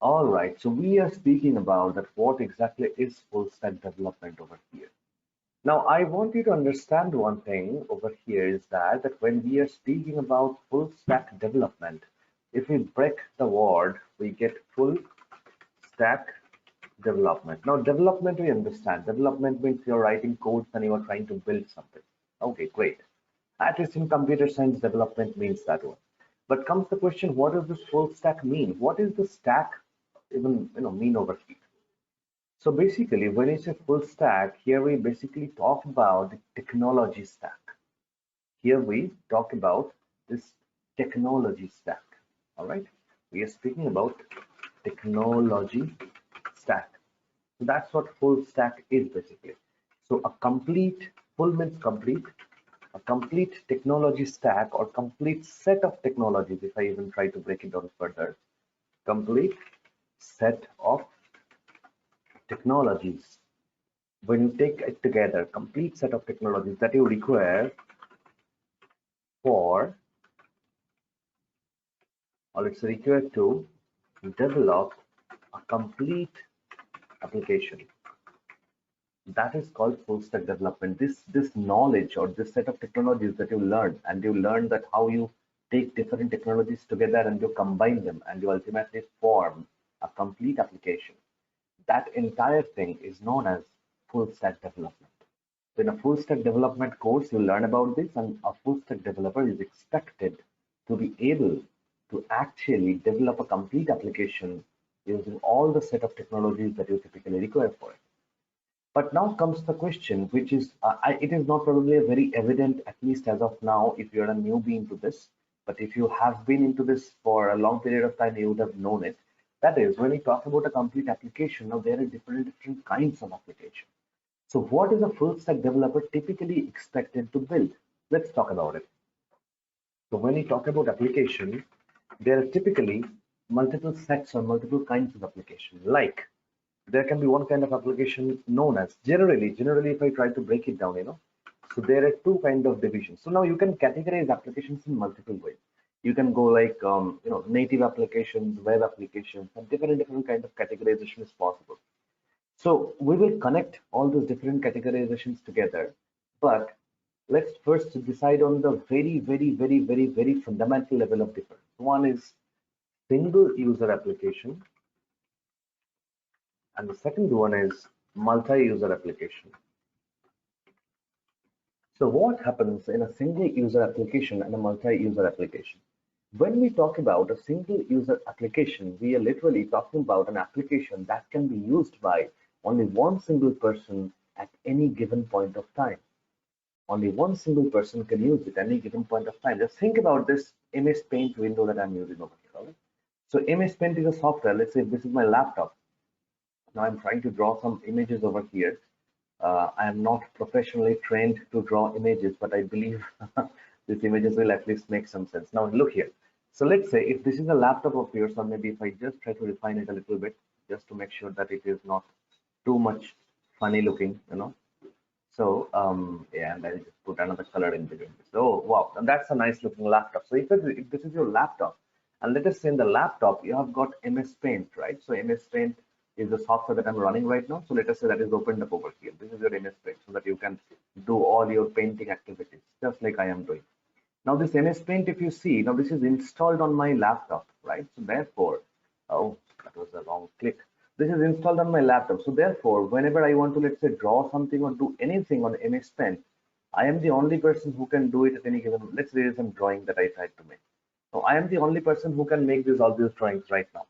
All right, so we are speaking about that what exactly is full stack development over here. Now, I want you to understand one thing over here is that when we are speaking about full stack development, if we break the word, we get full stack development. Now, development we understand. Development means you're writing codes and you are trying to build something. Okay, great. At least in computer science, development means that one. But comes the question, what does this full stack mean? What is the stack even mean over here? So basically, when you say full stack, here we basically talk about the technology stack. Here we talk about this technology stack. All right, we are speaking about technology stack. So that's what full stack is basically. So a complete, full means complete, a complete technology stack or complete set of technologies, if I even try to break it down further, complete set of technologies. When you take it together, complete set of technologies that you require for, or it's required to develop a complete application. That is called full stack development. This knowledge or this set of technologies that you learn, and you learn that how you take different technologies together and you combine them and you ultimately form a complete application. That entire thing is known as full stack development. So in a full stack development course, you learn about this, and a full stack developer is expected to be able to actually develop a complete application using all the set of technologies that you typically require for it. But now comes the question, which is, it is not probably a very evident, at least as of now, if you're a newbie into this. But if you have been into this for a long period of time, you would have known it. That is, when we talk about a complete application, now there are different kinds of application. So what is a full stack developer typically expected to build? Let's talk about it. So when we talk about application, there are typically multiple sets or multiple kinds of application. Like there can be one kind of application known as generally, if I try to break it down, so there are two kind of divisions. So now you can categorize applications in multiple ways. You can go like, native applications, web applications, and different kind of categorization is possible. So we will connect all those different categorizations together, but let's first decide on the very fundamental level of difference. One is single user application, and the second one is multi-user application. So what happens in a single user application and a multi-user application? When we talk about a single user application, we are literally talking about an application that can be used by only one single person at any given point of time. Only one single person can use it at any given point of time. Just think about this MS Paint window that I'm using over here. Right? So MS Paint is a software. Let's say this is my laptop. Now I'm trying to draw some images over here. I am not professionally trained to draw images, but I believe these images will at least make some sense. Now look here. So let's say if this is a laptop of yours, or maybe if I just try to refine it a little bit, just to make sure that it is not too much funny looking, So yeah, and I'll just put another color in between. So wow, and that's a nice looking laptop. So if this is your laptop, and let us say in the laptop you have got MS Paint, right? So MS Paint is the software that I'm running right now. So let us say that is opened up over here. This is your MS Paint, so that you can do all your painting activities, just like I am doing. Now this MS Paint, if you see, now this is installed on my laptop, right? So therefore, oh, that was a wrong click. This is installed on my laptop. So therefore, whenever I want to, let's say, draw something or do anything on MS Paint, I am the only person who can do it at any given. Let's say some drawing that I tried to make. So I am the only person who can make all these drawings right now.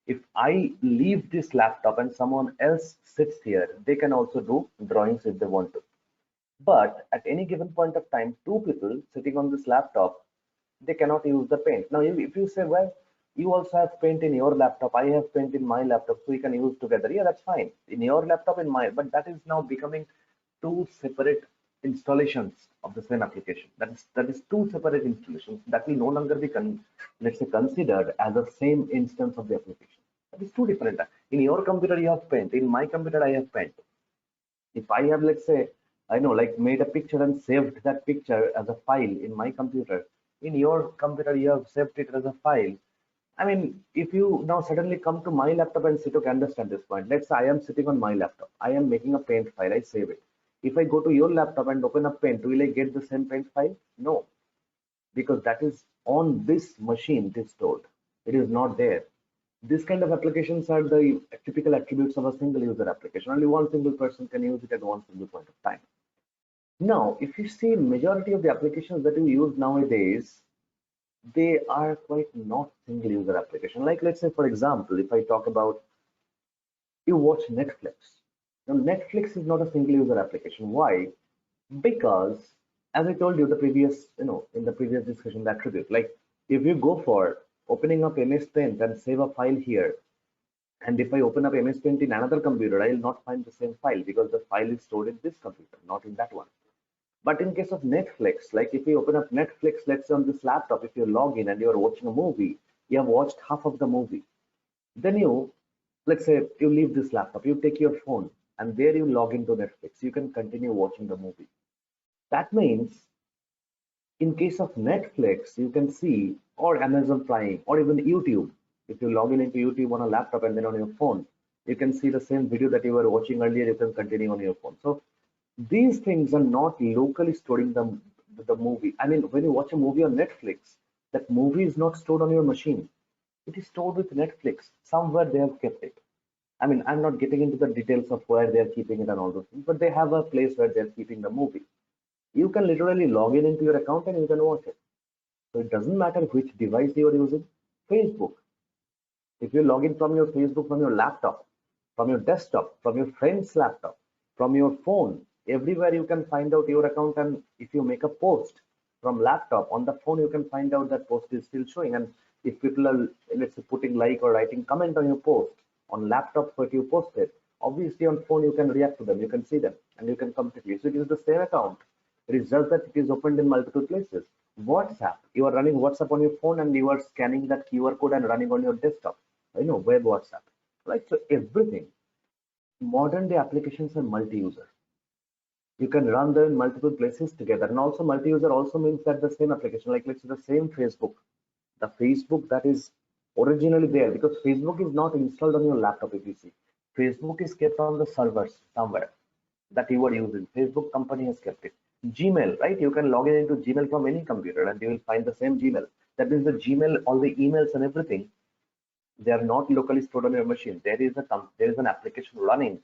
If I leave this laptop and someone else sits here, they can also do drawings if they want to. But at any given point of time, two people sitting on this laptop, they cannot use the paint. Now, if you say, well, you also have paint in your laptop, I have paint in my laptop, so we can use together. Yeah, that's fine. In your laptop, in mine, but that is now becoming two separate installations of the same application. That is two separate installations that will no longer be let's say considered as the same instance of the application. That is two different. In your computer, you have paint. In my computer, I have paint. If I have, let's say, I know, like made a picture and saved that picture as a file in my computer, in your computer, you have saved it as a file, I mean, if you now suddenly come to my laptop and sit, okay, understand this point. Let's say I am sitting on my laptop. I am making a paint file. I save it. If I go to your laptop and open up paint, will I get the same paint file? No, because that is on this machine it is stored. It is not there. This kind of applications are the typical attributes of a single user application. Only one single person can use it at one single point of time. Now, if you see majority of the applications that we use nowadays, they are quite not single user application. Like let's say, for example, if I talk about you watch Netflix. Now, Netflix is not a single user application. Why? Because as I told you the previous, in the previous discussion, the attribute, like if you go for opening up MS Paint and save a file here, and if I open up MS Paint in another computer, I will not find the same file because the file is stored in this computer, not in that one. But in case of Netflix, like if you open up Netflix, let's say on this laptop, if you log in and you're watching a movie, you have watched half of the movie. Then let's say you leave this laptop, you take your phone, and there you log into Netflix. You can continue watching the movie. That means in case of Netflix, you can see, or Amazon Prime, or even YouTube. If you log in into YouTube on a laptop and then on your phone, you can see the same video that you were watching earlier. You can continue on your phone. So these things are not locally storing the movie. I mean, when you watch a movie on Netflix, that movie is not stored on your machine. It is stored with Netflix. Somewhere they have kept it. I mean, I'm not getting into the details of where they're keeping it and all those things, but they have a place where they're keeping the movie. You can literally log in into your account and you can watch it. So it doesn't matter which device you are using. Facebook. If you log in from your Facebook, from your laptop, from your desktop, from your friend's laptop, from your phone, everywhere you can find out your account. And if you make a post from laptop on the phone, you can find out that post is still showing. And if people are, let's say, putting like or writing comment on your post on laptop what you posted, obviously on phone you can react to them, you can see them, and you can completely. So it is the same account. It is just that it is opened in multiple places. WhatsApp, you are running WhatsApp on your phone and you are scanning that QR code and running on your desktop. Web WhatsApp, right? So everything. Modern day applications are multi-user. You can run them in multiple places together. And also multi-user also means that the same application, like let's say the same Facebook, the Facebook that is originally there, because Facebook is not installed on your laptop. If you see, Facebook is kept on the servers somewhere that you are using. Facebook company has kept it. Gmail, right? You can log in into Gmail from any computer and you will find the same Gmail. That means the Gmail, all the emails and everything, they are not locally stored on your machine. There is an application running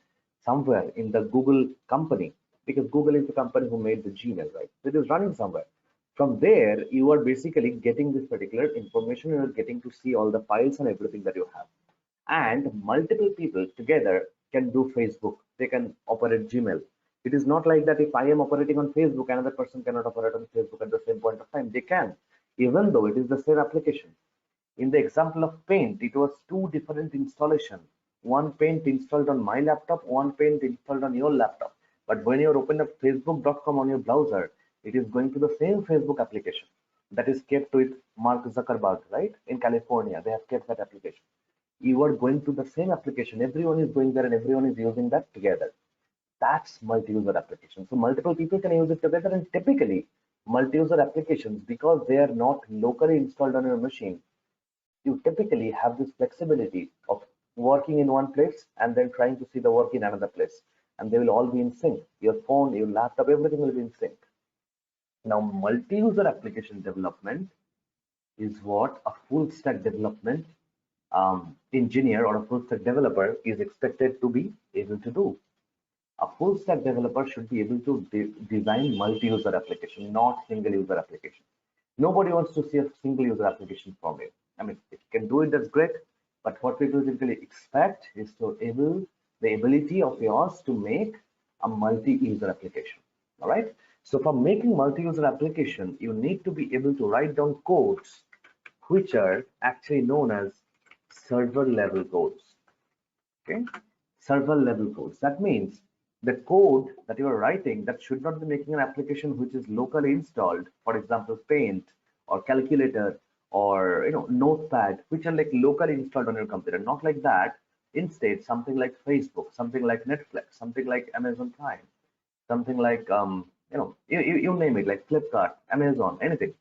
somewhere in the Google company, because Google is the company who made the Gmail, right? So it is running somewhere. From there, you are basically getting this particular information. You are getting to see all the files and everything that you have. And multiple people together can do Facebook. They can operate Gmail. It is not like that if I am operating on Facebook, another person cannot operate on Facebook at the same point of time. They can, even though it is the same application. In the example of Paint, it was two different installation. One Paint installed on my laptop, one Paint installed on your laptop. But when you open up facebook.com on your browser, it is going to the same Facebook application that is kept with Mark Zuckerberg, right? In California, they have kept that application. You are going to the same application. Everyone is going there and everyone is using that together. That's multi-user application. So multiple people can use it together, and typically multi-user applications, because they are not locally installed on your machine, you typically have this flexibility of working in one place and then trying to see the work in another place. And they will all be in sync. Your phone, your laptop, everything will be in sync. Now, multi-user application development is what a full stack development engineer or a full stack developer is expected to be able to do. A full stack developer should be able to design multi-user application, not single user application. Nobody wants to see a single user application from you. I mean, if you can do it, that's great. But what people typically expect is the ability of yours to make a multi-user application. All right. So for making multi-user application, you need to be able to write down codes which are actually known as server level codes. Okay. Server level codes. That means the code that you are writing, that should not be making an application which is locally installed, for example, Paint or Calculator or Notepad, which are like locally installed on your computer. Not like that. Instead, something like Facebook, something like Netflix, something like Amazon Prime, something like you name it, like Flipkart, Amazon, anything.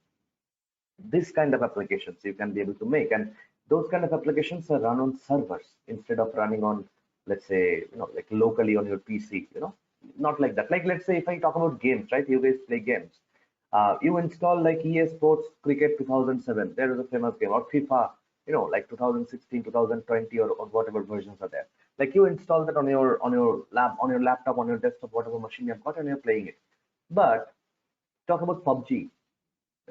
This kind of applications you can be able to make. And Those kind of applications are run on servers instead of running on, let's say, like locally on your PC, not like that. Like, let's say if I talk about games, right? You guys play games. You install like EA Sports Cricket 2007. There is a famous game, or FIFA, like 2016, 2020, or whatever versions are there. Like you install that on your laptop, on your desktop, whatever machine you've got, and you're playing it. But talk about PUBG.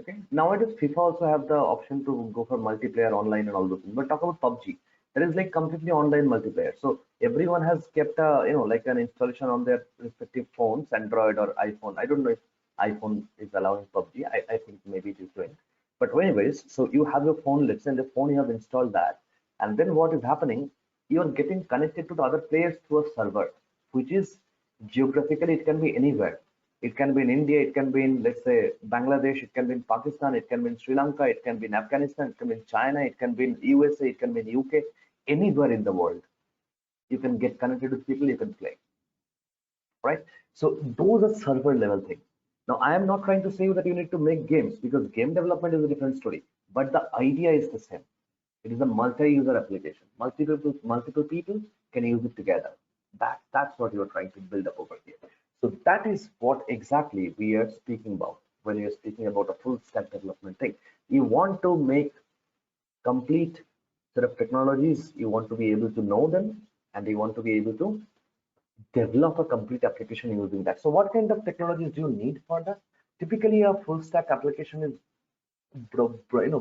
Okay. Nowadays, FIFA also have the option to go for multiplayer online and all those things. But talk about PUBG. That is like completely online multiplayer. So everyone has kept a, like an installation on their respective phones, Android or iPhone. I don't know if iPhone is allowing PUBG. I think maybe it is doing. But anyways, so you have your phone, let's say in the phone you have installed that. And then what is happening? You are getting connected to the other players through a server, which is geographically, it can be anywhere. It can be in India, it can be in, let's say, Bangladesh, it can be in Pakistan, it can be in Sri Lanka, it can be in Afghanistan, it can be in China, it can be in USA, it can be in UK, anywhere in the world. You can get connected with people, you can play, right? So those are server level things. Now, I am not trying to say that you need to make games because game development is a different story, but the idea is the same. It is a multi-user application. Multiple people can use it together. That's what you're trying to build up over here. So that is what exactly we are speaking about when you're speaking about a full stack development thing. You want to make complete set of technologies. You want to be able to know them, and you want to be able to develop a complete application using that. So what kind of technologies do you need for that? Typically, a full stack application is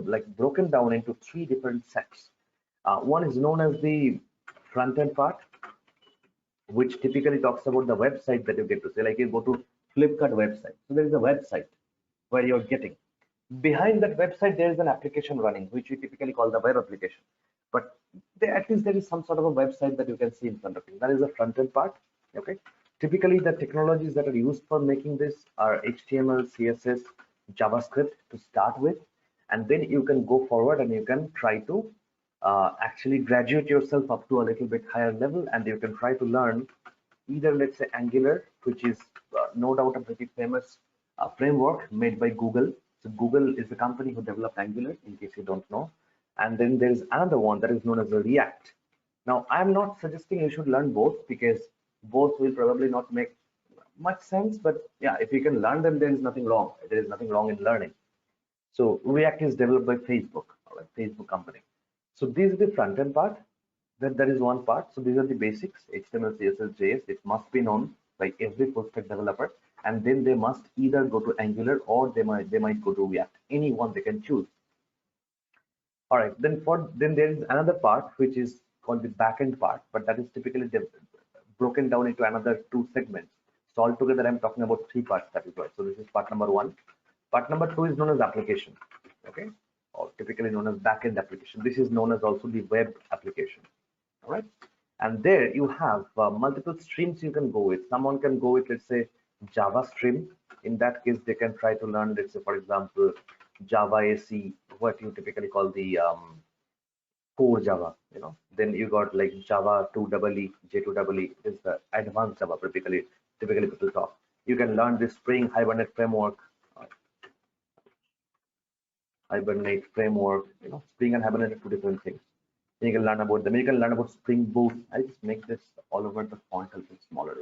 like broken down into three different sets. One is known as the front end part, which typically talks about the website that you get to see. Like you go to Flipkart website, so there is a website where you're getting. Behind that website, there is an application running, which we typically call the web application. But at least there is some sort of a website that you can see in front of you. That is the front end part. Okay. Typically, the technologies that are used for making this are HTML, CSS, JavaScript to start with, and then you can go forward and you can try to actually graduate yourself up to a little bit higher level, and you can try to learn either, let's say, Angular, which is no doubt a pretty famous framework made by Google. So Google is the company who developed Angular, in case you don't know. And then there's another one that is known as a React. Now, I'm not suggesting you should learn both because both will probably not make much sense. But yeah, if you can learn them, there is nothing wrong. There is nothing wrong in learning. So React is developed by Facebook, all right, Facebook company. So this is the front end part. Then there is one part. So these are the basics: HTML, CSS, JS. It must be known by every full stack developer, and then they must either go to Angular or they might go to React. Any one they can choose. All right. Then there is another part which is called the backend part, but that is typically broken down into another two segments. So altogether, I'm talking about three parts. That is right. So this is part number one. Part number two is known as application. Okay, or typically known as backend application. This is known as also the web application. All right. And there you have multiple streams you can go with. Someone can go with, let's say, Java stream. In that case, they can try to learn, let's say, for example, Java AC, what you typically call the core Java. Then you got like Java 2EE, J2EE is the advanced Java. Typically people talk. You can learn the Spring Hibernate framework. Spring and Hibernate are two different things. You can learn about them. You can learn about Spring Boot. I just make this all over the font a little smaller,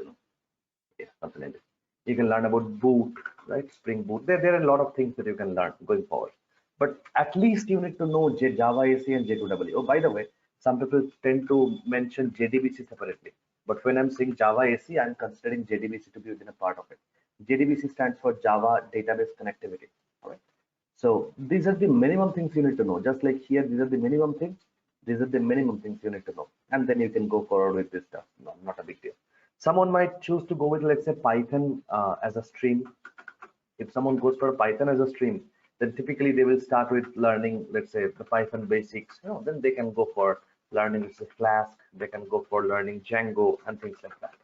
Yeah, something like this. You can learn about Boot, right? Spring Boot. There are a lot of things that you can learn going forward. But at least you need to know Java AC and J2EE. Oh, by the way, some people tend to mention JDBC separately. But when I'm saying Java AC, I'm considering JDBC to be within a part of it. JDBC stands for Java Database Connectivity. All right. So these are the minimum things you need to know. Just like here, these are the minimum things. These are the minimum things you need to know. And then you can go forward with this stuff. No, not a big deal. Someone might choose to go with, let's say, Python as a stream. If someone goes for Python as a stream, then typically they will start with learning, let's say, the Python basics. Then they can go for learning, let's say, Flask. They can go for learning Django and things like that.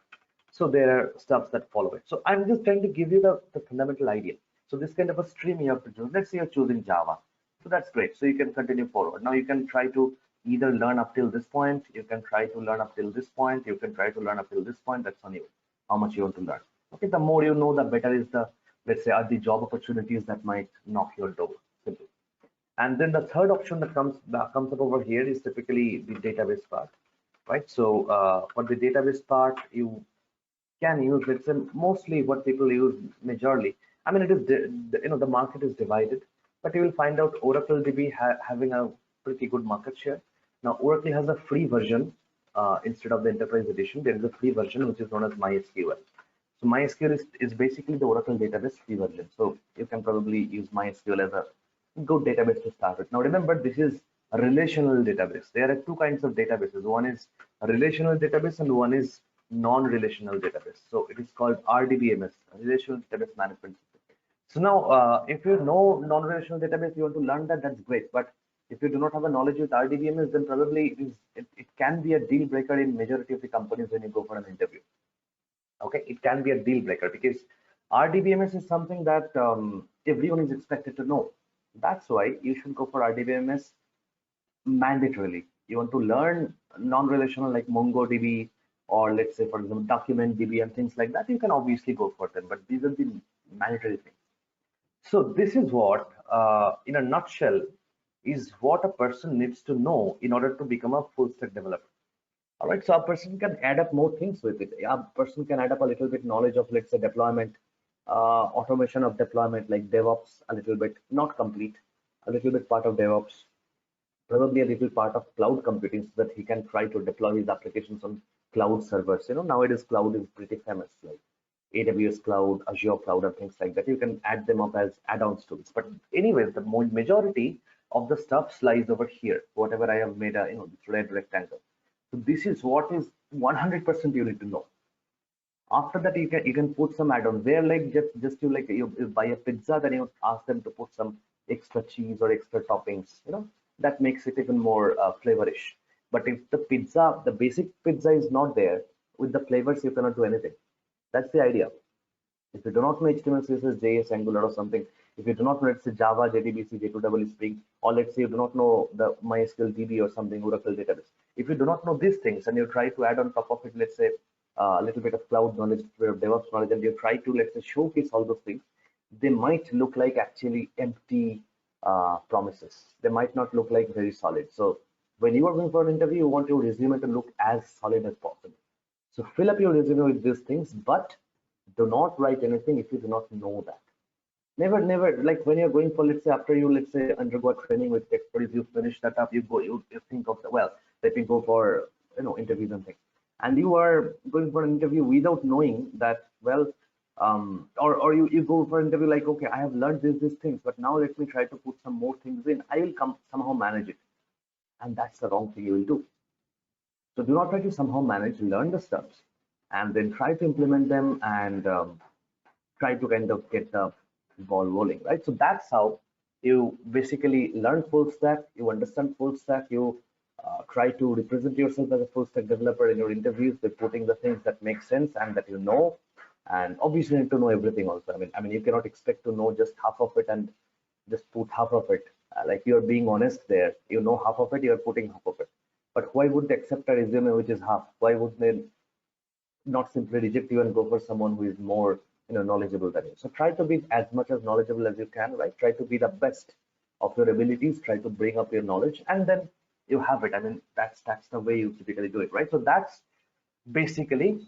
So there are steps that follow it. So I'm just trying to give you the fundamental idea. So this kind of a stream you have to choose. Let's say you're choosing Java. So that's great. So you can continue forward. Now you can try to either learn up till this point. You can try to learn up till this point. You can try to learn up till this point. That's on you. How much you want to learn. Okay. The more you know, the better is the, let's say, are the job opportunities that might knock your door. Simple. And then the third option that comes up over here is typically the database part, right? So for the database part, you can use, let's say, mostly what people use majorly. I mean, it is the market is divided, but you will find out Oracle DB having a pretty good market share. Now Oracle has a free version instead of the enterprise edition. There is a free version which is known as MySQL. So MySQL is basically the Oracle database free version. So you can probably use MySQL as a good database to start with. Now remember, this is a relational database. There are two kinds of databases. One is a relational database and one is non-relational database. So it is called RDBMS, Relational Database Management System. So now, if you know non-relational database, you want to learn that, that's great. But if you do not have a knowledge with RDBMS, then probably it can be a deal breaker in majority of the companies when you go for an interview. Okay, it can be a deal breaker because RDBMS is something that everyone is expected to know. That's why you should go for RDBMS mandatorily. You want to learn non-relational like MongoDB, or let's say, for example, DocumentDB and things like that, you can obviously go for them, but these are the mandatory things. So this is what, in a nutshell, is what a person needs to know in order to become a full stack developer. All right, so a person can add up more things with it. A person can add up a little bit knowledge of, let's say, deployment, automation of deployment, like DevOps, a little bit, not complete, a little bit part of DevOps, probably a little part of cloud computing, so that he can try to deploy his applications on cloud servers. Nowadays cloud is pretty famous, like AWS cloud, Azure cloud, and things like that. You can add them up as add-ons to this. But anyways, the majority of the stuff lies over here. Whatever I have made a this red rectangle. So this is what is 100% you need to know. After that, you can put some add-on where, like, just you buy a pizza, then you ask them to put some extra cheese or extra toppings. That makes it even more flavorish. But if the basic pizza is not there with the flavors, you cannot do anything. That's the idea. If you do not know HTML, CSS, JS, Angular, or something, if you do not know, let's say, Java, JDBC, J2EE, Spring, or let's say you do not know the MySQL DB or something, Oracle database. If you do not know these things and you try to add on top of it, let's say, a little bit of cloud knowledge, a bit of DevOps knowledge, and you try to, let's say, showcase all those things, they might look like actually empty promises. They might not look like very solid. So when you are going for an interview, you want your resume to look as solid as possible. So fill up your resume with these things, but do not write anything if you do not know that. Never, like when you're going for, let's say, after you, let's say, undergo training with Teqstories, you finish that up, you think of, well, let me go for, interviews and things. And you are going for an interview without knowing that, well, or you go for an interview like, okay, I have learned these things, but now let me try to put some more things in. I will somehow manage it. And that's the wrong thing you will do. So do not try to somehow manage, learn the steps, and then try to implement them, and try to kind of get the ball rolling, right? So that's how you basically learn full stack, you understand full stack, you try to represent yourself as a full stack developer in your interviews by putting the things that make sense and that you know. And obviously you need to know everything also. I mean, you cannot expect to know just half of it and just put half of it. Like, you're being honest there. You know half of it, you're putting half of it. But why would they accept a resume which is half? Why would they not simply reject you and go for someone who is more knowledgeable than you? So try to be as much as knowledgeable as you can, right? Try to be the best of your abilities, try to bring up your knowledge, and then you have it. I mean, that's the way you typically do it, right? So that's basically